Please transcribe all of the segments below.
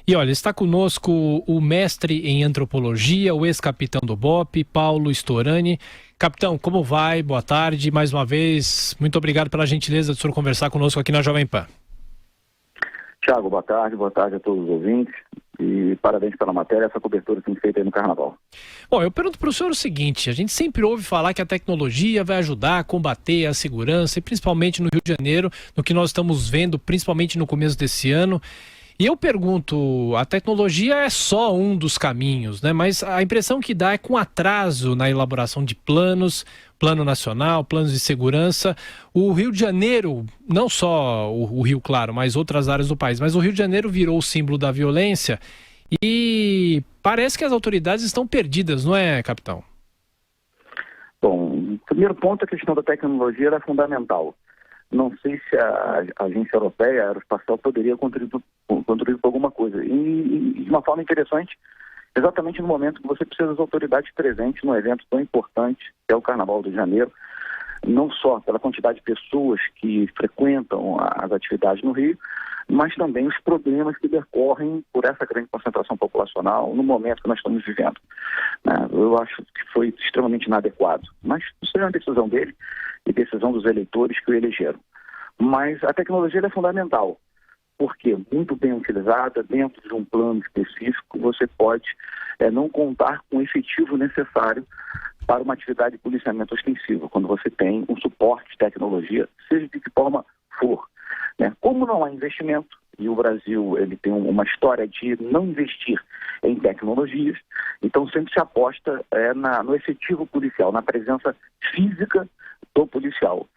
E olha, está conosco o mestre em antropologia, o ex-capitão do BOPE, Paulo Storani. Capitão, como vai? Boa tarde. Mais uma vez, muito obrigado pela gentileza de o senhor conversar conosco aqui na Jovem Pan. Tiago, boa tarde a todos os ouvintes e parabéns pela matéria, essa cobertura que tem feita aí no Carnaval. Bom, eu pergunto para o senhor o seguinte, a gente sempre ouve falar que a tecnologia vai ajudar a combater a segurança, e principalmente no Rio de Janeiro, no que nós estamos vendo, principalmente no começo desse ano. E eu pergunto, a tecnologia é só um dos caminhos, né? Mas a impressão que dá é com atraso na elaboração de planos, plano nacional, planos de segurança. O Rio de Janeiro, não só o Rio, claro, mas outras áreas do país, mas o Rio de Janeiro virou o símbolo da violência e parece que as autoridades estão perdidas, não é, capitão? Bom, o primeiro ponto, a questão da tecnologia era fundamental. Não sei se a agência europeia, a aeroespacial, poderia contribuir com alguma coisa. E de uma forma interessante, exatamente no momento que você precisa das autoridades presentes num evento tão importante, que é o Carnaval do Rio de Janeiro, não só pela quantidade de pessoas que frequentam as atividades no Rio, mas também os problemas que decorrem por essa grande concentração populacional no momento que nós estamos vivendo. Eu acho que foi extremamente inadequado, mas isso é uma decisão dele e decisão dos eleitores que o elegeram. Mas a tecnologia é fundamental, porque muito bem utilizada, dentro de um plano específico, você pode não contar com o efetivo necessário para uma atividade de policiamento ostensivo, quando você tem um suporte de tecnologia, seja de que forma for. Como não há investimento, e o Brasil ele tem uma história de não investir em tecnologias, então sempre se aposta no efetivo policial, na presença física do policial.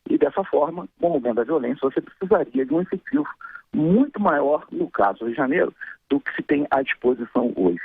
E dessa forma, com o aumento da violência, você precisaria de um efetivo muito maior, no caso do Rio de Janeiro, do que se tem à disposição hoje.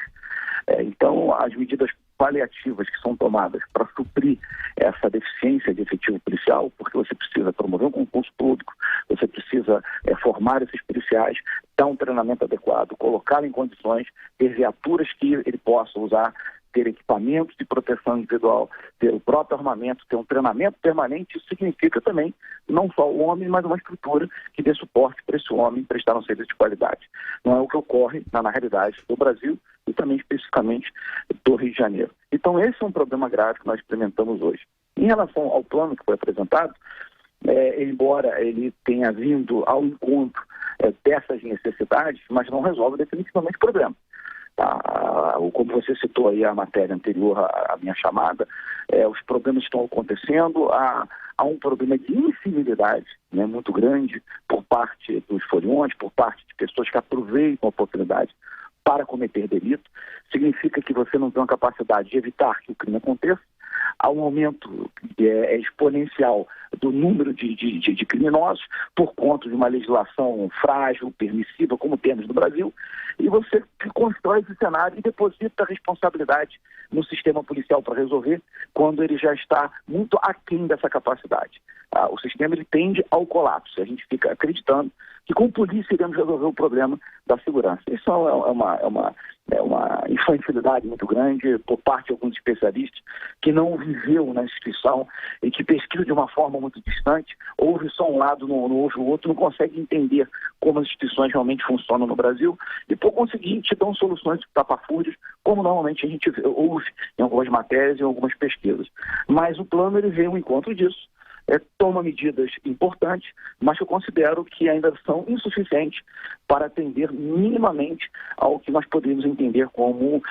Então, as medidas paliativas que são tomadas para suprir essa deficiência de efetivo policial, porque você precisa promover um concurso público, você precisa formar esses policiais, dar um treinamento adequado, colocá-lo em condições, ter viaturas que ele possa usar, ter equipamentos de proteção individual, ter o próprio armamento, ter um treinamento permanente. Isso significa também não só o homem, mas uma estrutura que dê suporte para esse homem prestar um serviço de qualidade. Não é o que ocorre na realidade do Brasil e também especificamente do Rio de Janeiro. Então esse é um problema grave que nós experimentamos hoje. Em relação ao plano que foi apresentado, embora ele tenha vindo ao encontro dessas necessidades, mas não resolve definitivamente o problema. Como você citou aí a matéria anterior à minha chamada, os problemas estão acontecendo, há um problema de incivilidade muito grande por parte dos foliões, por parte de pessoas que aproveitam a oportunidade para cometer delito. Significa que você não tem uma capacidade de evitar que o crime aconteça. Há um aumento exponencial do número de criminosos por conta de uma legislação frágil, permissiva, como temos no Brasil, e você constrói esse cenário e deposita a responsabilidade no sistema policial para resolver quando ele já está muito aquém dessa capacidade. O sistema ele tende ao colapso. A gente fica acreditando que com polícia iremos resolver o problema da segurança. Isso é uma infantilidade muito grande por parte de alguns especialistas que não viveu na instituição e que pesquisam de uma forma muito distante, ouve só um lado, não ouve o outro, não consegue entender como as instituições realmente funcionam no Brasil e, por conseguinte, dão soluções tapafúrdias, como normalmente a gente ouve em algumas matérias e em algumas pesquisas. Mas o plano ele vem ao encontro disso. Toma medidas importantes, mas eu considero que ainda são insuficientes para atender minimamente ao que nós podemos entender como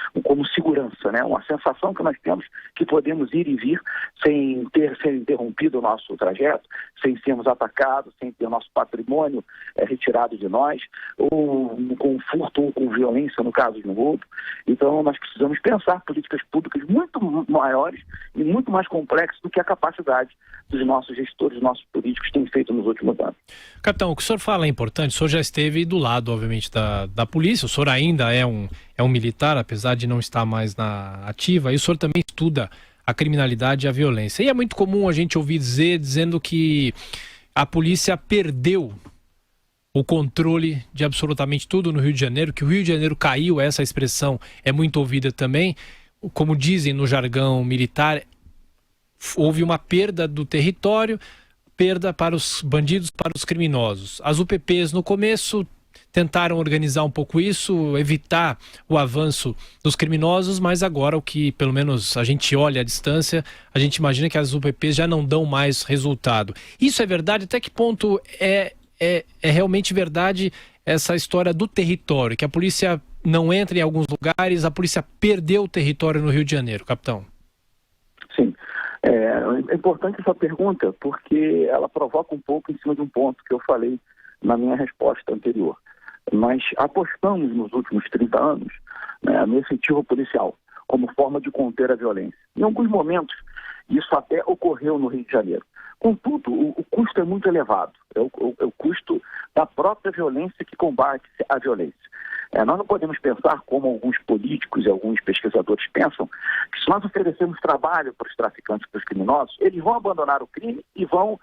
segurança, Uma sensação que nós temos que podemos ir e vir sem ter sido interrompido o nosso trajeto, sem sermos atacados, sem ter o nosso patrimônio retirado de nós, ou com furto ou com violência no caso de um roubo. Então nós precisamos pensar políticas públicas muito maiores e muito mais complexas do que a capacidade dos nossos gestores, dos nossos políticos têm feito nos últimos anos. Capitão, o que o senhor fala é importante, o senhor já esteve do lado, obviamente, da polícia, o senhor ainda é um militar, apesar de não estar mais na ativa, e o senhor também estuda a criminalidade e a violência. E é muito comum a gente ouvir dizendo que a polícia perdeu o controle de absolutamente tudo no Rio de Janeiro, que o Rio de Janeiro caiu, essa expressão é muito ouvida também, como dizem no jargão militar, houve uma perda do território, perda para os bandidos, para os criminosos. As UPPs no começo tentaram organizar um pouco isso, evitar o avanço dos criminosos, mas agora o que pelo menos a gente olha à distância, a gente imagina que as UPPs já não dão mais resultado. Isso é verdade? Até que ponto é realmente verdade essa história do território, que a polícia não entra em alguns lugares, a polícia perdeu o território no Rio de Janeiro, capitão? Sim. É importante essa pergunta porque ela provoca um pouco em cima de um ponto que eu falei na minha resposta anterior. Nós apostamos nos últimos 30 anos, né, no efetivo policial como forma de conter a violência. Em alguns momentos, isso até ocorreu no Rio de Janeiro. Contudo, o custo é muito elevado. É o custo da própria violência que combate a violência. Nós não podemos pensar como alguns políticos e alguns pesquisadores pensam, que se nós oferecermos trabalho para os traficantes, para os criminosos, eles vão abandonar o crime e vão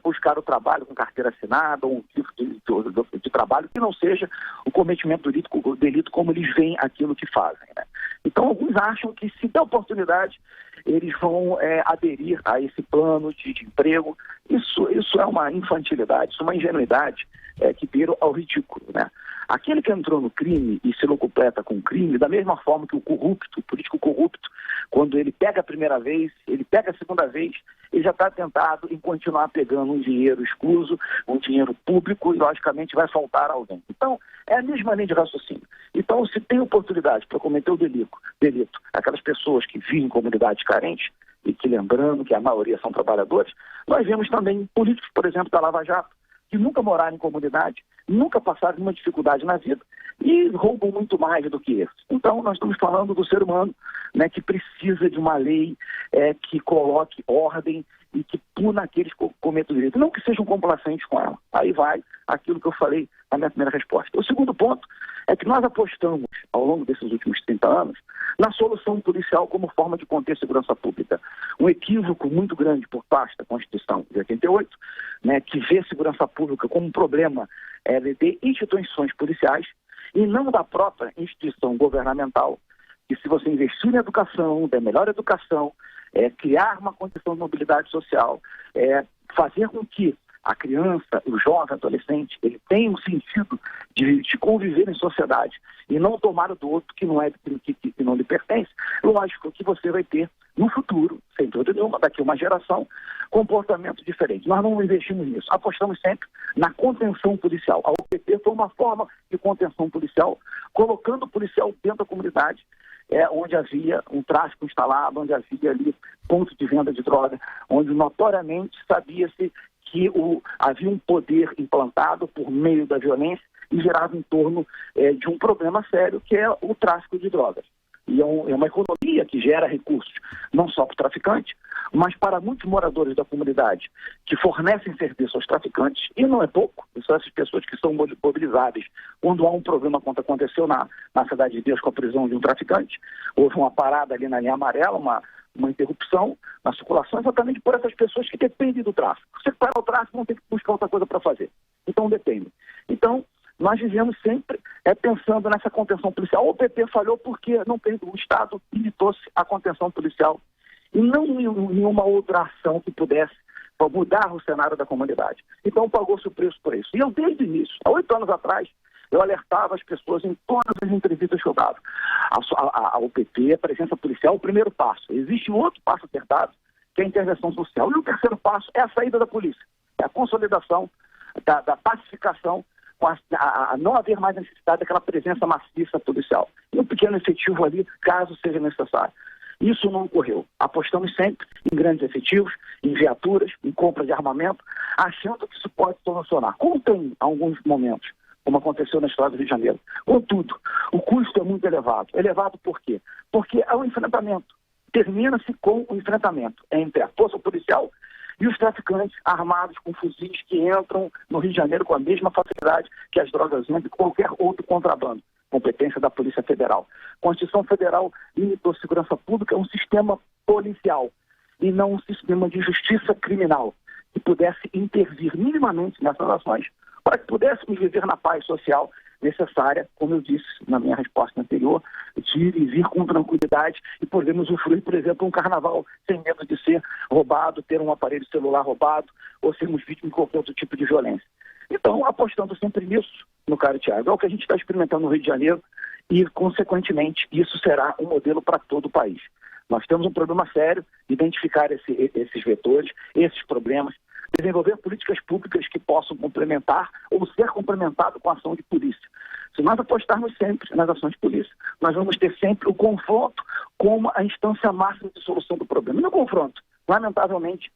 buscar o trabalho com carteira assinada ou um tipo de trabalho que não seja o cometimento do delito como eles veem aquilo que fazem, né? Então, alguns acham que, se der oportunidade, eles vão aderir a esse plano de emprego. Isso é uma infantilidade, isso é uma ingenuidade que beira ao ridículo, né? Aquele que entrou no crime e se locupleta com o crime, da mesma forma que o político corrupto, quando ele pega a primeira vez, ele pega a segunda vez, ele já está tentado em continuar pegando um dinheiro escuso, um dinheiro público, e logicamente vai faltar alguém. Então, é a mesma linha de raciocínio. Então, se tem oportunidade para cometer o delito, aquelas pessoas que vivem em comunidades carentes, e que, lembrando que a maioria são trabalhadores, nós vemos também políticos, por exemplo, da Lava Jato, que nunca moraram em comunidade, nunca passaram nenhuma dificuldade na vida e roubam muito mais do que esses. Então, nós estamos falando do ser humano, né, que precisa de uma lei que coloque ordem e que puna aqueles que cometem o direito, não que sejam complacentes com ela. Aí vai aquilo que eu falei na minha primeira resposta. O segundo ponto é que nós apostamos, ao longo desses últimos 30 anos, na solução policial como forma de conter a segurança pública. Um equívoco muito grande por parte da Constituição de 88, né, que vê a segurança pública como um problema de instituições policiais e não da própria instituição governamental, que, se você investir na educação, der melhor educação, criar uma condição de mobilidade social, fazer com que a criança, o jovem, o adolescente, ele tenha um sentido de conviver em sociedade e não tomar o do outro que não que não lhe pertence, lógico que você vai ter no futuro, sem dúvida nenhuma, daqui a uma geração, comportamento diferente. Nós não investimos nisso, apostamos sempre na contenção policial. A UPP foi uma forma de contenção policial, colocando o policial dentro da comunidade, onde havia um tráfico instalado, onde havia ali pontos de venda de droga, onde notoriamente sabia-se que havia um poder implantado por meio da violência e gerava em torno de um problema sério, que é o tráfico de drogas. E é uma economia que gera recursos, não só para o traficante, mas para muitos moradores da comunidade que fornecem serviço aos traficantes, e não é pouco, são essas pessoas que são mobilizáveis quando há um problema, quanto aconteceu na Cidade de Deus com a prisão de um traficante. Houve uma parada ali na linha amarela, uma interrupção na circulação, exatamente por essas pessoas que dependem do tráfico. Se parar o tráfico, vão ter que buscar outra coisa para fazer. Então, depende. Então, nós vivemos sempre pensando nessa contenção policial. O PT falhou porque o Estado limitou-se à contenção policial e não em nenhuma outra ação que pudesse mudar o cenário da comunidade. Então, pagou-se o preço por isso. E eu, desde o início, há 8 anos atrás, eu alertava as pessoas em todas as entrevistas que eu dava. A UPP, a presença policial, é o primeiro passo. Existe um outro passo a ser dado, que é a intervenção social. E o terceiro passo é a saída da polícia. É a consolidação da pacificação, com a não haver mais necessidade daquela presença maciça policial. E um pequeno efetivo ali, caso seja necessário. Isso não ocorreu. Apostamos sempre em grandes efetivos, em viaturas, em compra de armamento, achando que isso pode solucionar. Como tem alguns momentos, como aconteceu na história do Rio de Janeiro. Contudo, o custo é muito elevado. Elevado por quê? Porque é um enfrentamento. Termina-se com o enfrentamento entre a força policial e os traficantes armados com fuzis que entram no Rio de Janeiro com a mesma facilidade que as drogas entram e qualquer outro contrabando. Competência da Polícia Federal. A Constituição Federal limitou a segurança pública a um sistema policial e não um sistema de justiça criminal que pudesse intervir minimamente nessas ações para que pudéssemos viver na paz social necessária, como eu disse na minha resposta anterior, de ir e vir com tranquilidade e podemos usufruir, por exemplo, um carnaval sem medo de ser roubado, ter um aparelho celular roubado ou sermos vítimas de qualquer outro tipo de violência. Então, apostando sempre nisso, no cara, Thiago, é o que a gente está experimentando no Rio de Janeiro e, consequentemente, isso será um modelo para todo o país. Nós temos um problema sério de identificar esses vetores, esses problemas, desenvolver políticas públicas que possam complementar ou ser complementado com a ação de polícia. Se nós apostarmos sempre nas ações de polícia, nós vamos ter sempre o confronto como a instância máxima de solução do problema. E no confronto, lamentavelmente,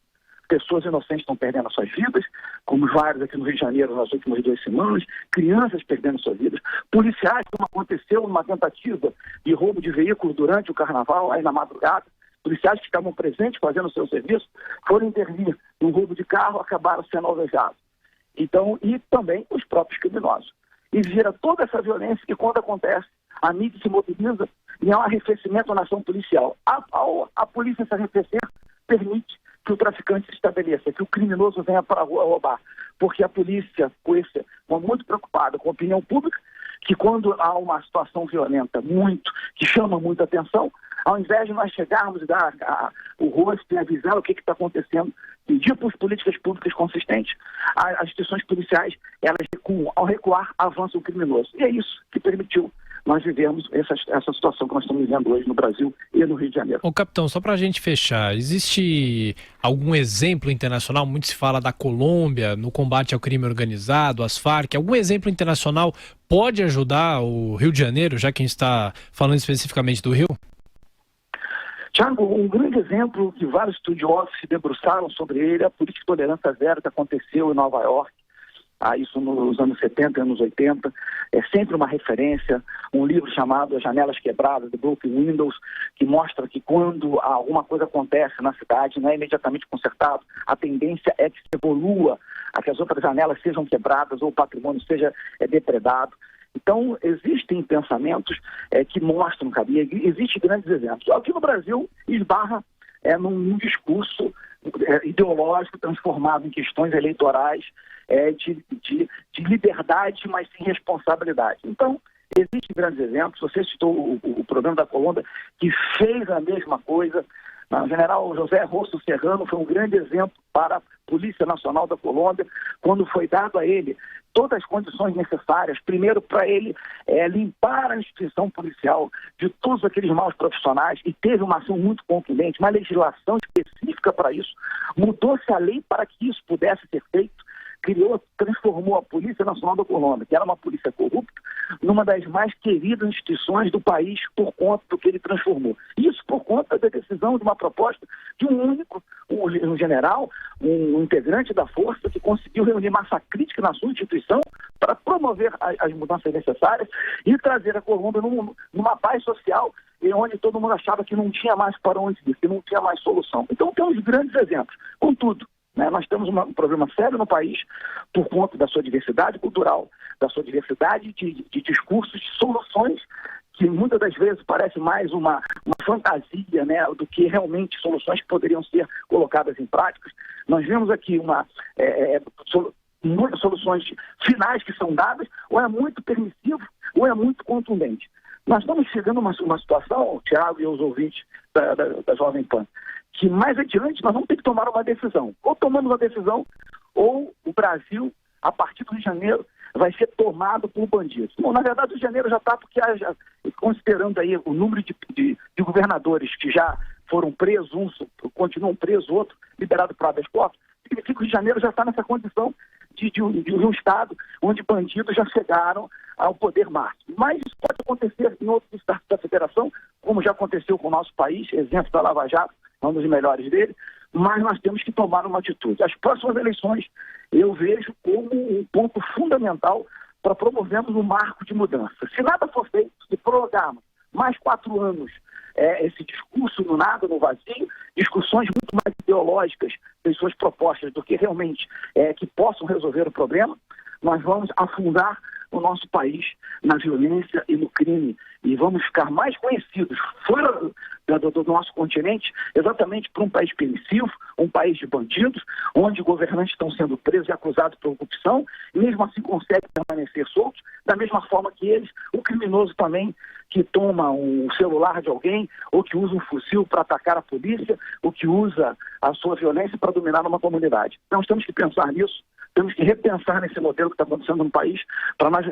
pessoas inocentes estão perdendo as suas vidas, como vários aqui no Rio de Janeiro nas últimas 2 semanas, crianças perdendo suas vidas, policiais, como aconteceu numa tentativa de roubo de veículo durante o carnaval, aí na madrugada, policiais que estavam presentes fazendo o seu serviço, foram intervir num roubo de carro, acabaram sendo alvejados. Então, e também os próprios criminosos. E vira toda essa violência que, quando acontece, a mídia se mobiliza e há um arrefecimento na ação policial. A polícia se arrefecer permite que o traficante se estabeleça, que o criminoso venha para a rua roubar. Porque a polícia ficou muito preocupada com a opinião pública, que quando há uma situação violenta que chama muita atenção, ao invés de nós chegarmos e dar o rosto e avisar o que está acontecendo, pedir por políticas públicas consistentes, as instituições policiais, elas recuam. Ao recuar, avança o criminoso. E é isso que permitiu nós vivemos essa situação que nós estamos vivendo hoje no Brasil e no Rio de Janeiro. Ô, capitão, só para a gente fechar, existe algum exemplo internacional? Muito se fala da Colômbia no combate ao crime organizado, as Farc. Algum exemplo internacional pode ajudar o Rio de Janeiro, já que a gente está falando especificamente do Rio? Tiago, um grande exemplo que vários estudiosos se debruçaram sobre ele é a política de tolerância zero que aconteceu em Nova York, isso nos anos 70, anos 80, é sempre uma referência, um livro chamado As Janelas Quebradas, The Broken Windows, que mostra que quando alguma coisa acontece na cidade, não é imediatamente consertado, a tendência é que se evolua, a que as outras janelas sejam quebradas ou o patrimônio seja depredado. Então, existem pensamentos que mostram, existem grandes exemplos. Aqui no Brasil, esbarra num discurso ideológico transformado em questões eleitorais de liberdade, mas sem responsabilidade. Então, existem grandes exemplos. Você citou o programa da Colômbia, que fez a mesma coisa. O general José Rosso Serrano foi um grande exemplo para a Polícia Nacional da Colômbia, quando foi dado a ele todas as condições necessárias, primeiro para ele limpar a instituição policial de todos aqueles maus profissionais, e teve uma ação muito contundente, uma legislação específica para isso, mudou-se a lei para que isso pudesse ser feito, transformou a Polícia Nacional da Colômbia, que era uma polícia corrupta, numa das mais queridas instituições do país por conta do que ele transformou. Isso por conta da decisão de uma proposta de um general, um integrante da força que conseguiu reunir massa crítica na sua instituição para promover as mudanças necessárias e trazer a Colômbia numa paz social onde todo mundo achava que não tinha mais para onde ir, que não tinha mais solução. Então temos grandes exemplos. Contudo, nós temos um problema sério no país por conta da sua diversidade cultural, da sua diversidade de discursos, de soluções que muitas das vezes parece mais uma fantasia, do que realmente soluções que poderiam ser colocadas em práticas. Nós vemos aqui muitas soluções finais que são dadas, ou é muito permissivo, ou é muito contundente. Nós estamos chegando a uma situação, Thiago e os ouvintes da Jovem Pan, que mais adiante nós vamos ter que tomar uma decisão. Ou tomamos a decisão, ou o Brasil, a partir do Rio de Janeiro, vai ser tomado por bandidos. Bom, na verdade, o Rio de Janeiro já está, porque considerando aí o número de governadores que já foram presos, uns continuam presos, outro liberado para habeas corpus, significa que o Rio de Janeiro já está nessa condição de um estado onde bandidos já chegaram ao poder máximo. Mas isso pode acontecer em outros estados da federação, como já aconteceu com o nosso país, exemplo da Lava Jato, um dos melhores dele, mas nós temos que tomar uma atitude. As próximas eleições eu vejo como um ponto fundamental para promovermos um marco de mudança. Se nada for feito, se prorrogarmos mais 4 anos esse discurso no nada, no vazio, discussões muito mais ideológicas das suas propostas do que realmente que possam resolver o problema, nós vamos afundar o nosso país na violência e no crime, e vamos ficar mais conhecidos fora do nosso continente, exatamente por um país permissivo, um país de bandidos, onde governantes estão sendo presos e acusados por corrupção, e mesmo assim conseguem permanecer soltos, da mesma forma que eles, o criminoso também, que toma um celular de alguém, ou que usa um fuzil para atacar a polícia, ou que usa a sua violência para dominar uma comunidade. Então temos que pensar nisso, temos que repensar nesse modelo que está acontecendo no país para nós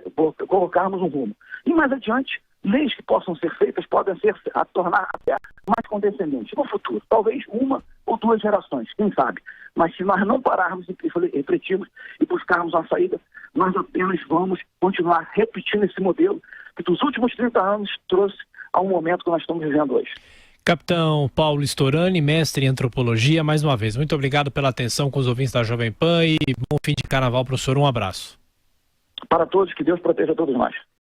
colocarmos um rumo. E mais adiante, leis que possam ser feitas podem ser a tornar até mais condescendentes no futuro. Talvez 1 ou 2 gerações, quem sabe. Mas se nós não pararmos e refletirmos e buscarmos uma saída, nós apenas vamos continuar repetindo esse modelo que dos últimos 30 anos trouxe ao momento que nós estamos vivendo hoje. Capitão Paulo Storani, mestre em antropologia, mais uma vez, muito obrigado pela atenção com os ouvintes da Jovem Pan e bom fim de carnaval para o senhor. Um abraço. Para todos, que Deus proteja todos nós.